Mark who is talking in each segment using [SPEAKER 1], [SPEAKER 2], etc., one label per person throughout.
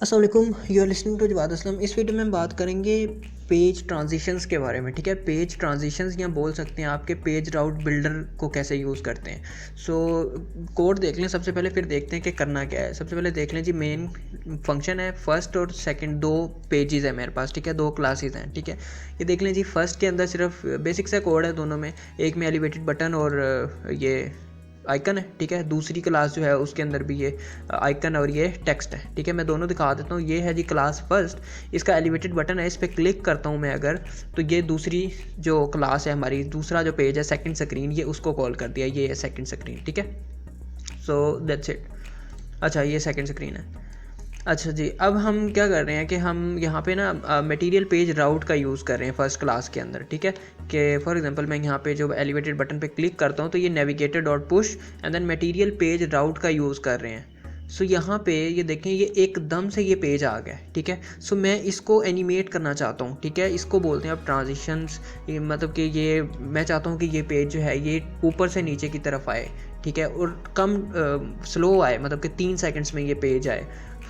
[SPEAKER 1] अस्सलाम वालेकुम, you are listening to Jawad Aslam. इस वीडियो में हम बात करेंगे पेज ट्रांजिशंस के बारे में। ठीक है, पेज ट्रांजिशंस या बोल सकते हैं आपके पेज राउट बिल्डर को कैसे यूज़ करते हैं। सो कोड देख लें सबसे पहले, फिर देखते हैं कि करना क्या है। सबसे पहले देख लें जी, मेन फंक्शन है फर्स्ट और सेकंड, दो पेजेस है मेरे पास। ठीक है, दो क्लासेस हैं। ठीक है, ये देख लें जी, फर्स्ट के अंदर सिर्फ बेसिक सा कोड है दोनों में। एक में एलिवेटेड बटन और ये आइकन है। ठीक है, दूसरी क्लास जो है उसके अंदर भी ये आइकन और ये टेक्स्ट है। ठीक है, मैं दोनों दिखा देता हूँ। ये है जी क्लास फर्स्ट, इसका एलिवेटेड बटन है, इस पर क्लिक करता हूँ मैं अगर, तो ये दूसरी जो क्लास है हमारी, दूसरा जो पेज है सेकंड स्क्रीन, ये उसको कॉल कर दिया। ये है सेकंड स्क्रीन। ठीक है, सो दैट्स इट। अच्छा, ये सेकंड स्क्रीन है। अच्छा जी, अब हम क्या कर रहे हैं कि हम यहाँ पे ना मटेरियल पेज राउट का यूज़ कर रहे हैं फर्स्ट क्लास के अंदर। ठीक है, कि फॉर एग्जांपल मैं यहाँ पे जो एलिवेटेड बटन पे क्लिक करता हूँ तो ये navigator dot push and then material page route का यूज़ कर रहे हैं। सो यहाँ पे ये देखें, ये एकदम से ये पेज आ गया। ठीक है, सो मैं इसको एनिमेट करना चाहता हूँ। ठीक है, इसको बोलते हैं अब ट्रांजिशंस। मतलब कि ये मैं चाहता हूँ कि ये पेज जो है ये ऊपर से नीचे की तरफ आए। ठीक है, और कम स्लो आए, मतलब कि 3 सेकंड्स में ये पेज आए।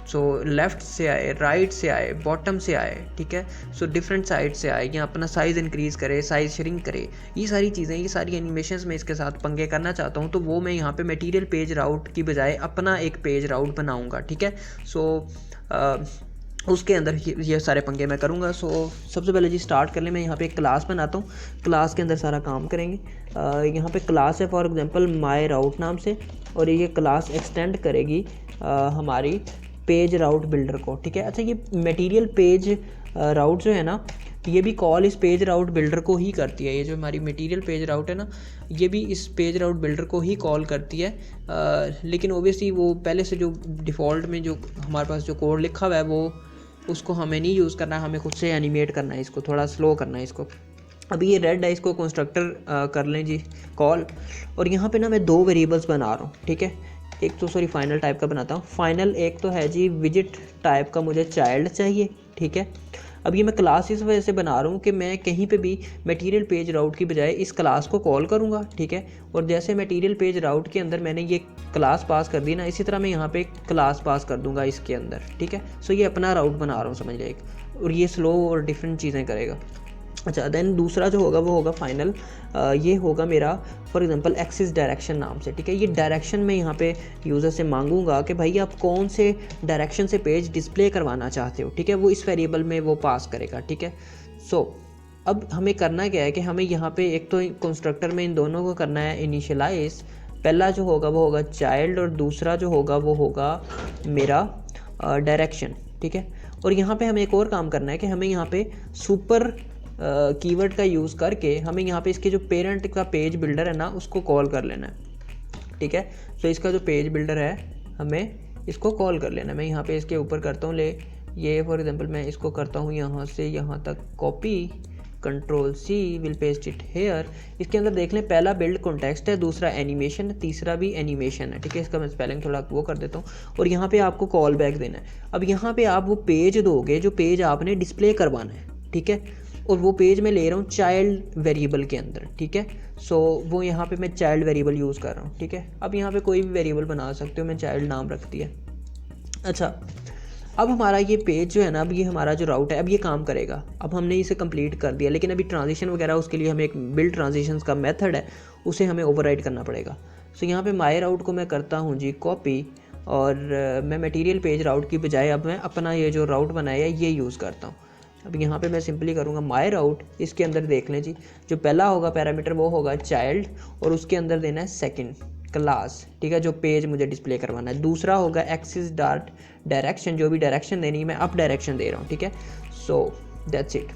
[SPEAKER 1] सो लेफ़्ट से आए, राइट से आए, बॉटम से आए। ठीक है, सो डिफरेंट साइड से आए, या अपना साइज़ इंक्रीज़ करे, साइज़ श्रिंक करे, ये सारी चीज़ें, ये सारी एनिमेशंस में इसके साथ पंगे करना चाहता हूँ। तो वो मैं यहाँ पे मटेरियल पेज राउट की बजाय अपना एक पेज राउट बनाऊँगा। ठीक है, सो उसके अंदर ये सारे पंगे मैं करूँगा। सो सबसे पहले जी स्टार्ट कर लें, मैं यहाँ पे एक क्लास बनाता हूँ। क्लास के अंदर सारा काम करेंगे। यहाँ पे क्लास है फॉर एग्जांपल माय राउट नाम से, और ये क्लास एक्सटेंड करेगी हमारी पेज राउट बिल्डर को। ठीक है, अच्छा, ये मटेरियल पेज राउट जो है ना, ये भी कॉल इस पेज राउट बिल्डर को ही करती है। ये जो हमारी मटेरियल पेज राउट है ना, ये भी इस पेज राउट बिल्डर को ही कॉल करती है। लेकिन ओबियसली वो पहले से जो डिफ़ॉल्ट में जो हमारे पास जो कोड लिखा हुआ है वो उसको हमें नहीं यूज़ करना है, हमें खुद से एनिमेट करना है, इसको थोड़ा स्लो करना है इसको। अभी ये रेड है, इसको कंस्ट्रक्टर कर लें जी कॉल। और यहाँ पे ना मैं दो वेरिएबल्स बना रहा हूँ। ठीक है, एक तो सॉरी फाइनल टाइप का बनाता हूँ। फाइनल एक तो है जी विजिट टाइप का, मुझे चाइल्ड चाहिए। ठीक है, अब ये मैं क्लास इस वजह से बना रहा हूँ कि मैं कहीं पे भी मटेरियल पेज राउट की बजाय इस क्लास को कॉल करूँगा। ठीक है, और जैसे मटेरियल पेज राउट के अंदर मैंने ये क्लास पास कर दी ना, इसी तरह मैं यहाँ पे क्लास पास कर दूँगा इसके अंदर। ठीक है, सो ये अपना राउट बना रहा हूँ समझ लिया एक, और ये स्लो और डिफरेंट चीज़ें करेगा। अच्छा, देन दूसरा जो होगा वो होगा फाइनल। ये होगा मेरा फॉर एग्जांपल एक्सिस डायरेक्शन नाम से। ठीक है, ये डायरेक्शन में यहाँ पे यूज़र से मांगूंगा कि भाई आप कौन से डायरेक्शन से पेज डिस्प्ले करवाना चाहते हो। ठीक है, वो इस वेरिएबल में वो पास करेगा। ठीक है, सो अब हमें करना क्या है कि हमें यहाँ पे एक तो कंस्ट्रक्टर में इन दोनों को करना है इनिशियलाइज। पहला जो होगा वो होगा चाइल्ड, और दूसरा जो होगा वो होगा मेरा डायरेक्शन। ठीक है, और यहाँ पे हमें एक और काम करना है कि हमें यहाँ पे सुपर कीवर्ड का यूज़ करके हमें यहाँ पे इसके जो पेरेंट का पेज बिल्डर है ना उसको कॉल कर लेना है। ठीक है, तो इसका जो पेज बिल्डर है हमें इसको कॉल कर लेना है। मैं यहाँ पे इसके ऊपर करता हूँ ले, ये फॉर एग्जांपल मैं इसको करता हूँ यहाँ से यहाँ तक copy, control C, will paste it here. इसके अंदर देख लें, पहला बिल्ड कॉन्टेक्स्ट है, दूसरा एनिमेशन है, तीसरा भी एनिमेशन है। ठीक है, इसका मैं स्पेलिंग थोड़ा वो कर देता हूँ, और यहाँ पे आपको कॉल बैक देना है। अब यहाँ पे आप वो पेज दोगे जो पेज आपने डिस्प्ले करवाना है। ठीक है, और वो पेज मैं ले रहा हूँ चाइल्ड वेरिएबल के अंदर। ठीक है, सो वो यहाँ पे मैं चाइल्ड वेरिएबल यूज़ कर रहा हूँ। ठीक है, अब यहाँ पे कोई भी वेरिएबल बना सकते हो, मैं चाइल्ड नाम रख दिया। अच्छा, अब हमारा ये पेज जो है ना, अब ये हमारा जो राउट है अब ये काम करेगा। अब हमने इसे कंप्लीट कर दिया, लेकिन अभी ट्रांजिशन वगैरह उसके लिए हमें एक बिल्ड ट्रांजिशंस का मेथड है, उसे हमें ओवरराइड करना पड़ेगा। सो यहाँ पे माय राउट को मैं करता हूँ जी कॉपी, और मैं मटेरियल पेज राउट की बजाय अब मैं अपना ये जो राउट बनाया है ये यूज़ करता हूँ। अब यहाँ पे मैं सिंपली करूँगा माय राउट। इसके अंदर देख लें जी, जो पहला होगा पैरामीटर वो होगा चाइल्ड, और उसके अंदर देना है सेकंड क्लास। ठीक है, जो पेज मुझे डिस्प्ले करवाना है। दूसरा होगा एक्सिस डॉट डायरेक्शन, जो भी डायरेक्शन देनी है मैं अप डायरेक्शन दे रहा हूँ। ठीक है, सो दैट्स इट।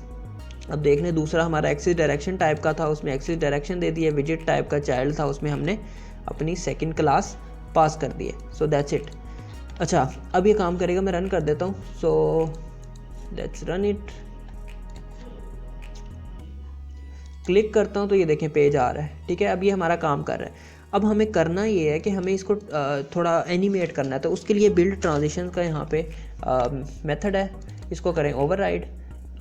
[SPEAKER 1] अब देख लें, दूसरा हमारा एक्सिस डायरेक्शन टाइप का था, उसमें एक्सिस डायरेक्शन दे दिया। विजिट टाइप का चाइल्ड था, उसमें हमने अपनी सेकेंड क्लास पास कर दी है। So that's it. अच्छा, अब ये काम करेगा, मैं रन कर देता हूँ। So let's run it. Click करता हूँ तो ये देखें पेज आ रहा है। ठीक है, अब ये हमारा काम कर रहा है। अब हमें करना ये है कि हमें इसको थोड़ा एनिमेट करना है, तो उसके लिए बिल्ड ट्रांजिशन का यहाँ पे मेथड है, इसको करें ओवरराइड।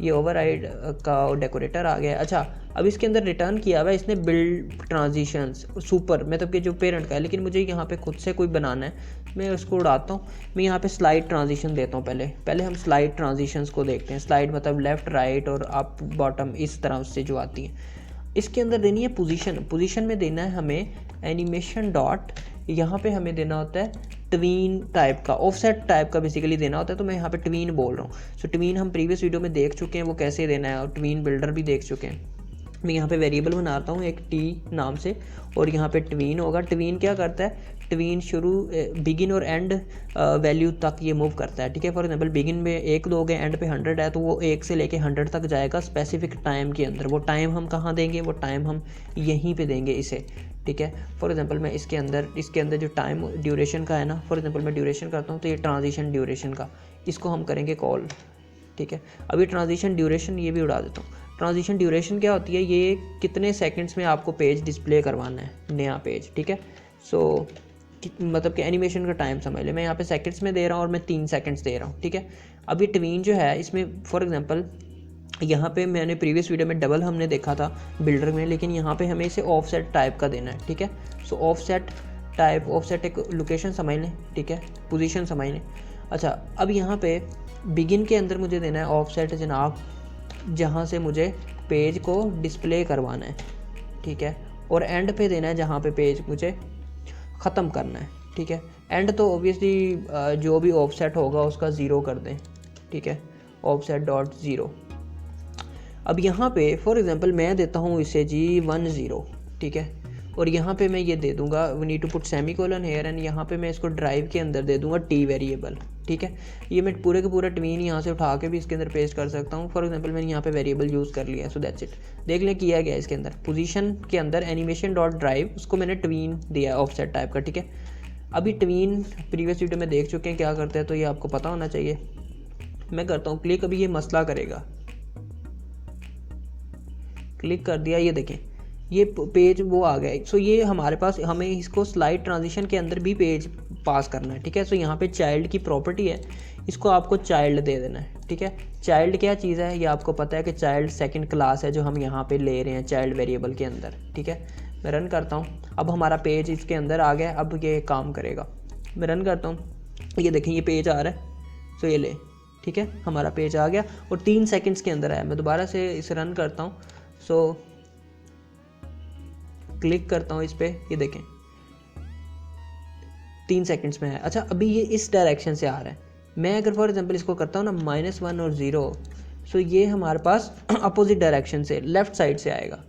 [SPEAKER 1] ये ओवरराइड का डेकोरेटर आ गया। अच्छा, अब इसके अंदर रिटर्न किया हुआ है इसने बिल्ड ट्रांजिशंस सुपर, मतलब कि जो पेरेंट का है, लेकिन मुझे यहाँ पे खुद से कोई बनाना है, मैं उसको उड़ाता हूँ। मैं यहाँ पे स्लाइड ट्रांजिशन देता हूँ। पहले हम स्लाइड ट्रांजिशंस को देखते हैं। स्लाइड मतलब लेफ़्ट राइट और अप बॉटम, इस तरह से जो आती है। इसके अंदर देनी है पोजीशन में देना है हमें एनिमेशन डॉट, यहाँ पे हमें देना होता है ट्वीन टाइप का, ऑफसेट टाइप का बेसिकली देना होता है। तो मैं यहाँ पे ट्वीन बोल रहा हूँ। सो ट्वीन हम प्रीवियस वीडियो में देख चुके हैं वो कैसे देना है, और ट्वीन बिल्डर भी देख चुके हैं। मैं यहाँ पे वेरिएबल बनाता हूँ एक टी नाम से, और यहाँ पे ट्वीन होगा। ट्वीन क्या करता है, ट्वीन शुरू बिगिन और एंड वैल्यू तक ये मूव करता है। ठीक है, फॉर एग्जांपल बिगिन में 1 दोगे, एंड पे 100 है, तो वो 1 से लेके 100 तक जाएगा स्पेसिफिक टाइम के अंदर। वो टाइम हम कहाँ देंगे, वो टाइम हम यहीं पे देंगे इसे। ठीक है, फॉर एग्जांपल मैं इसके अंदर जो टाइम ड्यूरेशन का है ना, फॉर एग्जांपल मैं ड्यूरेशन करता हूँ, तो ये ट्रांजिशन ड्यूरेशन का, इसको हम करेंगे कॉल। ठीक है, अभी ट्रांजिशन ड्यूरेशन ये भी उड़ा देता हूँ। ट्रांजिशन ड्यूरेशन क्या होती है, ये कितने सेकंड्स में आपको पेज डिस्प्ले करवाना है, नया पेज। ठीक है, सो मतलब कि एनिमेशन का टाइम समझ ले, मैं यहाँ पे सेकंड्स में दे रहा हूँ और मैं 3 सेकंड्स दे रहा हूँ। ठीक है, अब ये ट्वीन जो है इसमें फॉर एग्जांपल यहाँ पे मैंने प्रीवियस वीडियो में डबल हमने देखा था बिल्डर में, लेकिन यहाँ पे हमें इसे ऑफसेट टाइप का देना है। ठीक है, सो ऑफसेट टाइप, ऑफसेट एक लोकेशन समझ लें। ठीक है, पोजीशन समझ लें। अच्छा, अब यहाँ पे बिगिन के अंदर मुझे देना है ऑफसेट जनाब, जहाँ से मुझे पेज को डिस्प्ले करवाना है। ठीक है, और एंड पे देना है जहाँ पे पेज मुझे ख़त्म करना है। ठीक है, एंड तो ऑब्वियसली जो भी ऑफसेट होगा उसका 0 कर दें। ठीक है, ऑफसेट डॉट 0। अब यहाँ पे फॉर एग्जांपल मैं देता हूँ इसे जी 10। ठीक है, और यहाँ पे मैं ये दे दूँगा we need to put semicolon here, and यहाँ पे मैं इसको ड्राइव के अंदर दे दूँगा टी वेरिएबल। ठीक है, ये मैं पूरे का पूरा ट्वीन यहाँ से उठा के भी इसके अंदर पेस्ट कर सकता हूँ। फॉर एग्जांपल मैंने यहाँ पे वेरिएबल यूज़ कर लिया है, सो दैट्स इट। देख लें किया गया इसके अंदर पोजीशन के अंदर एनिमेशन डॉट ड्राइव, उसको मैंने ट्वीन दिया ऑफसेट टाइप का। ठीक है, अभी ट्वीन प्रीवियस वीडियो में देख चुके हैं क्या करते हैं, तो ये आपको पता होना चाहिए। मैं करता हूँ क्लिक, अभी ये मसला करेगा, क्लिक कर दिया, ये देखें ये पेज वो आ गया। सो ये हमारे पास, हमें इसको स्लाइड ट्रांजिशन के अंदर भी पेज पास करना है। ठीक है, सो यहाँ पे चाइल्ड की प्रॉपर्टी है, इसको आपको चाइल्ड दे देना है। ठीक है, चाइल्ड क्या चीज़ है ये आपको पता है कि चाइल्ड सेकंड क्लास है जो हम यहाँ पे ले रहे हैं चाइल्ड वेरिएबल के अंदर। ठीक है, मैं रन करता हूँ, अब हमारा पेज इसके अंदर आ गया। अब ये काम करेगा, मैं रन करता हूँ, ये देखें ये पेज आ रहा है। सो ये ले, ठीक है, हमारा पेज आ गया और 3 सेकेंड्स के अंदर आया। मैं दोबारा से इसे रन करता हूँ, सो क्लिक करता हूँ इस पर, ये देखें 3 सेकंड्स में है। अच्छा, अभी ये इस डायरेक्शन से आ रहा है। मैं अगर फॉर एग्जांपल इसको करता हूँ ना -1 और 0, सो ये हमारे पास अपोजिट डायरेक्शन से लेफ़्ट साइड से आएगा।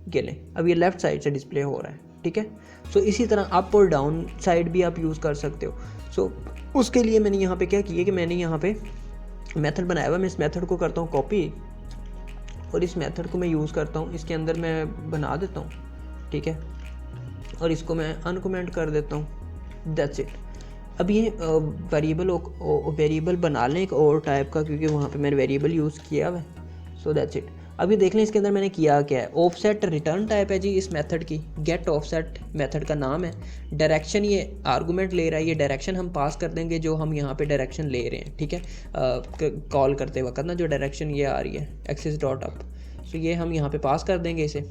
[SPEAKER 1] ये लें, अब ये लेफ़्ट साइड से डिस्प्ले हो रहा है। ठीक है, सो इसी तरह अप और डाउन साइड भी आप यूज़ कर सकते हो। सो उसके लिए मैंने यहाँ पे क्या किया कि मैंने यहाँ पे मेथड बनाया हुआ, मैं इस मेथड को करता हूँ कॉपी, और इस मेथड को मैं यूज़ करता हूँ, इसके अंदर मैं बना देता हूँ। ठीक है, और इसको मैं अनकमेंट कर देता हूँ, दैट्स इट। अब ये वेरिएबल बना लें एक और टाइप का, क्योंकि वहाँ पे मैंने वेरिएबल यूज़ किया हुआ है। So that's it. अब ये देख लें इसके अंदर मैंने किया क्या है, ऑफसेट रिटर्न टाइप है जी इस मेथड की, गेट ऑफसेट मेथड का नाम है। डायरेक्शन ये आर्गूमेंट ले रहा है, ये डायरेक्शन हम पास कर देंगे जो हम यहाँ पे डायरेक्शन ले रहे हैं। ठीक है, कॉल करते वक्त ना जो डायरेक्शन ये आ रही है एक्सिस डॉट अप, सो ये हम यहाँ पे पास कर देंगे इसे,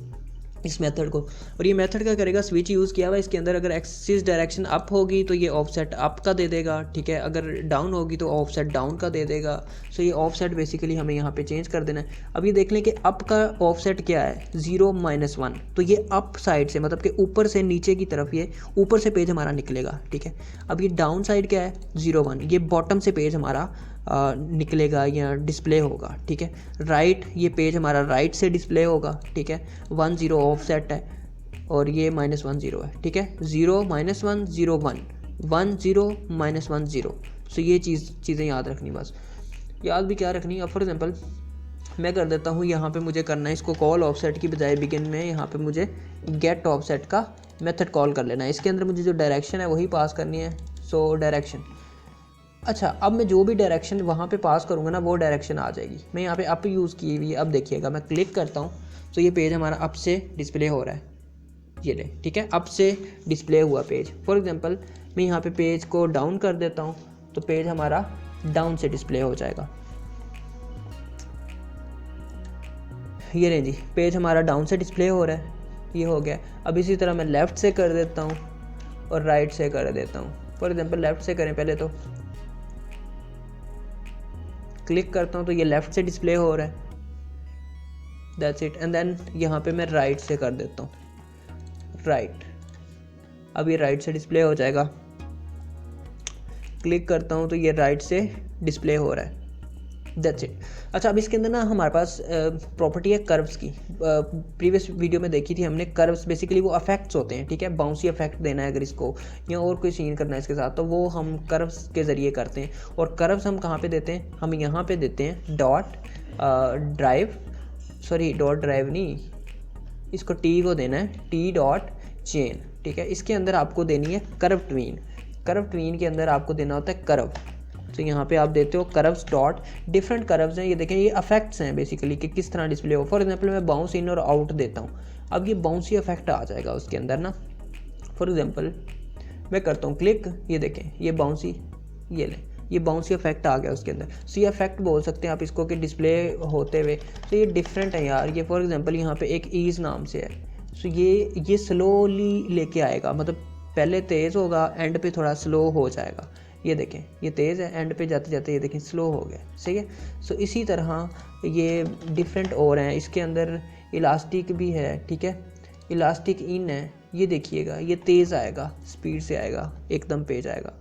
[SPEAKER 1] इस मेथड को। और ये मेथड क्या करेगा, स्विच यूज़ किया हुआ इसके अंदर, अगर एक्सिस डायरेक्शन अप होगी तो ये ऑफसेट अप का दे देगा। ठीक है, अगर डाउन होगी तो ऑफसेट डाउन का दे देगा। सो ये ऑफसेट बेसिकली हमें यहाँ पे चेंज कर देना है। अब ये देख लें कि अप का ऑफसेट क्या है, 0-1, तो ये अप साइड से मतलब कि ऊपर से नीचे की तरफ, ये ऊपर से पेज हमारा निकलेगा। ठीक है, अब ये डाउन साइड क्या है, 0-1, ये बॉटम से पेज हमारा निकलेगा या डिस्प्ले होगा। ठीक है, राइट, ये पेज हमारा राइट से डिस्प्ले होगा। ठीक है, 1-0 ऑफसेट है और ये -1-0 है। ठीक है, 0-1 0-1 1-0 -1-0। सो ये चीज़ें याद रखनी, बस याद भी क्या रखनी। अब फॉर एग्जांपल मैं कर देता हूँ, यहाँ पे मुझे करना है इसको कॉल ऑफसेट की बजाय बिगिन में यहाँ पे मुझे गेट ऑफसेट का मेथड कॉल कर लेना है। इसके अंदर मुझे जो डायरेक्शन है वही पास करनी है। सो डायरेक्शन, अच्छा, अब मैं जो भी डायरेक्शन वहाँ पे पास करूँगा ना वो डायरेक्शन आ जाएगी। मैं यहाँ पे अप यूज़ की हुई है। अब देखिएगा मैं क्लिक करता हूँ तो ये पेज हमारा अप से डिस्प्ले हो रहा है, ये ले। ठीक है, अप से डिस्प्ले हुआ पेज। फॉर एग्जांपल मैं यहाँ पे पेज को डाउन कर देता हूँ तो पेज हमारा डाउन से डिस्प्ले हो जाएगा। ये लें जी, पेज हमारा डाउन से डिस्प्ले हो रहा है, ये हो गया। अब इसी तरह मैं लेफ़्ट से कर देता हूँ और राइट से कर देता हूँ। फॉर एग्जांपल लेफ़्ट से करें, पहले तो क्लिक करता हूँ तो ये लेफ़्ट से डिस्प्ले हो रहा है, दैट्स इट। एंड देन यहाँ पे मैं राइट से कर देता हूँ, राइट। अब ये राइट से डिस्प्ले हो जाएगा, क्लिक करता हूँ तो ये राइट से डिस्प्ले हो रहा है, दैट्स इट। अच्छा, अब इसके अंदर ना हमारे पास प्रॉपर्टी है कर्व्स की। प्रीवियस वीडियो में देखी थी हमने, कर्व्स बेसिकली वो अफेक्ट्स होते हैं, ठीक है। बाउंसी इफेक्ट देना है अगर इसको, या और कोई सीन करना है इसके साथ, तो वो हम कर्व्स के ज़रिए करते हैं। और कर्व्स हम कहाँ पे देते हैं, हम यहाँ पे देते हैं dot drive, sorry dot drive नहीं, इसको टी को देना है, टी डॉट चेन, ठीक है। इसके अंदर आपको देनी है कर्व ट्वीन। कर्व ट्वीन के अंदर आपको देना होता है कर्व। तो यहाँ पे आप देते हो कर्व्स डॉट, डिफरेंट कर्व्स हैं, ये देखें, ये अफेक्ट्स हैं बेसिकली कि किस तरह डिस्प्ले हो। फॉर एग्जांपल मैं बाउंस इन और आउट देता हूँ, अब ये बाउंसी इफेक्ट आ जाएगा उसके अंदर ना। फॉर एग्जांपल मैं करता हूँ क्लिक, ये देखें ये बाउंसी, ये लें, ये बाउंसी इफेक्ट आ गया उसके अंदर। सो ये इफेक्ट बोल सकते हैं आप इसको कि डिस्प्ले होते हुए। तो ये डिफरेंट है यार, ये फॉर एग्जांपल यहाँ पे एक ईज नाम से है। सो ये स्लोली लेके आएगा, मतलब पहले तेज़ होगा, एंड पे थोड़ा स्लो हो जाएगा। ये देखें ये तेज़ है, एंड पे जाते जाते ये देखें स्लो हो गया, सही है। सो इसी तरह ये डिफरेंट और हैं, इसके अंदर इलास्टिक भी है, ठीक है, इलास्टिक इन है, ये देखिएगा ये तेज़ आएगा, स्पीड से आएगा, एकदम पेज आएगा।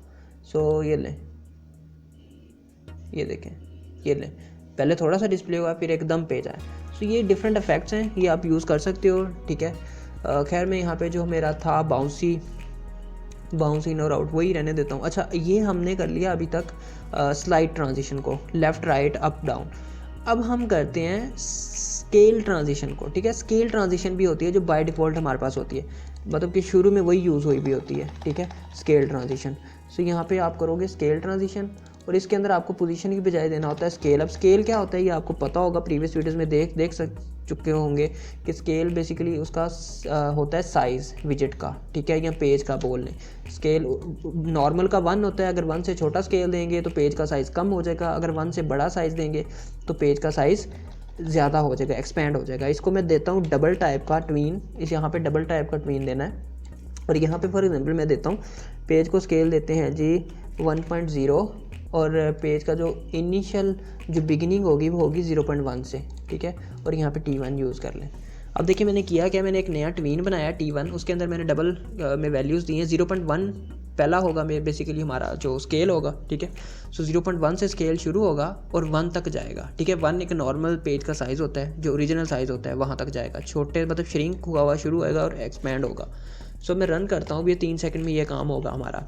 [SPEAKER 1] सो ये लें, ये देखें, ये लें, पहले थोड़ा सा डिस्प्ले हुआ फिर एकदम पेज आए। सो ये डिफरेंट इफेक्ट्स हैं, ये आप यूज़ कर सकते हो, ठीक है। खैर मैं यहाँ पे जो मेरा था बाउंसी इन और आउट वही रहने देता हूँ। अच्छा, ये हमने कर लिया अभी तक स्लाइड ट्रांजिशन को, लेफ़्ट राइट अप डाउन। अब हम करते हैं स्केल ट्रांजिशन को, ठीक है। स्केल ट्रांजिशन भी होती है जो बाय डिफ़ॉल्ट हमारे पास होती है, मतलब कि शुरू में वही यूज़ हुई भी होती है, ठीक है, स्केल ट्रांजिशन। सो यहाँ पे आप करोगे स्केल ट्रांजिशन और इसके अंदर आपको पोजीशन की बजाय देना होता है स्केल। अब स्केल क्या होता है ये आपको पता होगा, प्रीवियस वीडियोस में देख चुके होंगे कि स्केल बेसिकली उसका होता है साइज़ विजेट का, ठीक है, या पेज का बोल लें। स्केल नॉर्मल का 1 होता है, अगर 1 से छोटा स्केल देंगे तो पेज का साइज़ कम हो जाएगा, अगर 1 से बड़ा साइज़ देंगे तो पेज का साइज़ ज़्यादा हो जाएगा, एक्सपेंड हो जाएगा। इसको मैं देता हूँ डबल टाइप का ट्वीन, इस यहाँ पे डबल टाइप का ट्वीन देना है। और यहाँ पे फॉर एग्जांपल मैं देता हूँ, पेज को स्केल देते हैं जी 1.0 और पेज का जो इनिशियल जो बिगिनिंग होगी वो होगी 0.1 से, ठीक है। और यहाँ पे T1 यूज़ कर लें। अब देखिए मैंने किया क्या, मैंने एक नया ट्वीन बनाया T1, उसके अंदर मैंने डबल में वैल्यूज़ दी हैं। 0.1 पहला होगा मैं बेसिकली हमारा जो स्केल होगा, ठीक है। सो 0.1 से स्केल शुरू होगा और 1 तक जाएगा, ठीक है। 1 एक नॉर्मल पेज का साइज़ होता है, जो ओरिजिनल साइज़ होता है वहाँ तक जाएगा, छोटे मतलब श्रिंक हुआ शुरू होगा और एक्सपैंड होगा। सो मैं रन करता हूँ, ये 3 सेकंड में ये काम होगा हमारा।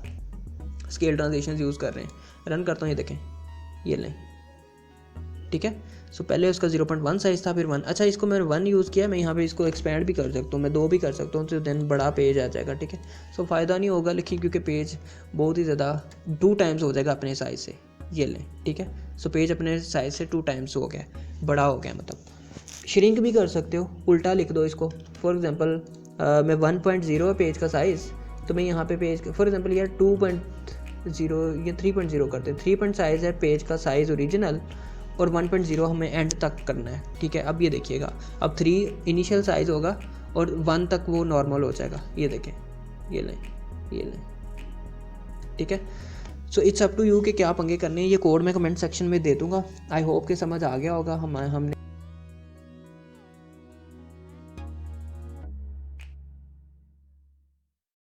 [SPEAKER 1] स्केल ट्रांजिशन यूज़ कर रहे हैं, रन करता हूँ, ये देखें, ये लें, ठीक है। सो पहले उसका 0.1 साइज़ था, फिर 1। अच्छा, इसको मैंने 1 यूज़ किया, मैं यहाँ पे इसको एक्सपैंड भी कर सकता हूँ, मैं 2 भी कर सकता हूँ, तो देन बड़ा पेज आ जाएगा, ठीक है। सो फ़ायदा नहीं होगा लेकिन क्योंकि पेज बहुत ही ज़्यादा 2 टाइम्स हो जाएगा अपने साइज़ से, ये लें, ठीक है। सो पेज अपने साइज़ से 2 टाइम्स हो गया, बड़ा हो गया। मतलब श्रिंक भी कर सकते हो, उल्टा लिख दो इसको। फॉर एग्जांपल मैं 1.0 है पेज का साइज़, तो मैं यहाँ पे पेज फॉर एग्जांपल यार 2.0 या 3.0 करते हैं। 3 साइज़ है पेज का साइज़ ओरिजिनल और 1.0 हमें एंड तक करना है, ठीक है। अब ये देखिएगा, अब 3 इनिशियल साइज़ होगा और 1 तक वो नॉर्मल हो जाएगा, ये देखें, ये लें, ये लें, ठीक है। So it's up to you कि क्या पंगे करने हैं। ये कोड मैं कमेंट सेक्शन में दे दूँगा। आई होप कि समझ आ गया होगा हमने